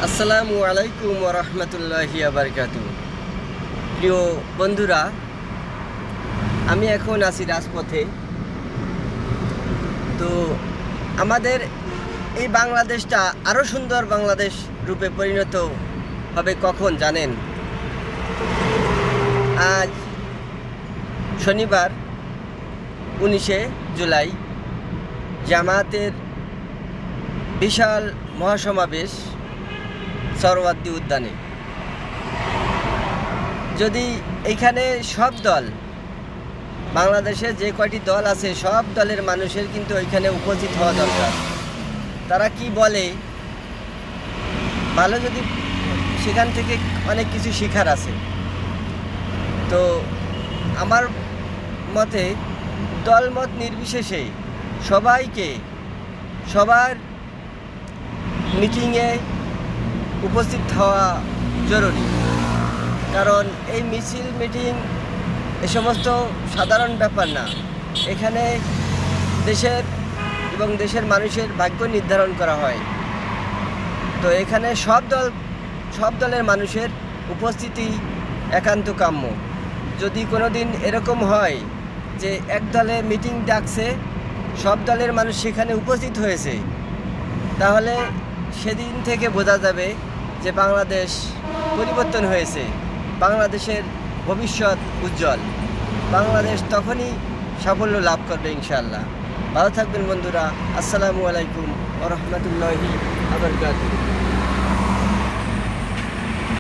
আসসালামু আলাইকুম ওয়া রাহমাতুল্লাহি ওয়া বারাকাতুহু। প্রিয় বন্ধুরা, আমি এখন আছি রাজপথে। তো আমাদের এই বাংলাদেশটা আরও সুন্দর বাংলাদেশ রূপে পরিণত হবে কখন জানেন? আজ শনিবার 19শে জুলাই জামায়াতের বিশাল মহাসমাবেশ সরওয়ার্দী উদ্যানে। যদি এইখানে সব দল, বাংলাদেশে যে কয়টি দল আছে সব দলের মানুষের কিন্তু ওইখানে উপস্থিত হওয়া দরকার। তারা কি বলে ভালো, যদি সেখান থেকে অনেক কিছু শেখার আছে। তো আমার মতে দলমত নির্বিশেষে সবাইকে সবার মিটিংয়ে উপস্থিত হওয়া জরুরি। কারণ এই মিছিল মিটিং এ সমস্ত সাধারণ ব্যাপার না। এখানে দেশের এবং দেশের মানুষের ভাগ্য নির্ধারণ করা হয়। তো এখানে সব দলের মানুষের উপস্থিতি একান্ত কাম্য। যদি কোনো দিন এরকম হয় যে এক দলে মিটিং ডাকছে, সব দলের মানুষ সেখানে উপস্থিত হয়েছে, তাহলে সেদিন থেকে বোঝা যাবে যে বাংলাদেশ পরিবর্তন হয়েছে, বাংলাদেশের ভবিষ্যৎ উজ্জ্বল। বাংলাদেশ তখনই সাফল্য লাভ করবে ইনশাআল্লাহ। ভালো থাকবেন বন্ধুরা। আসসালামু আলাইকুম ওয়া রাহমাতুল্লাহি ওয়া বারাকাতুহু।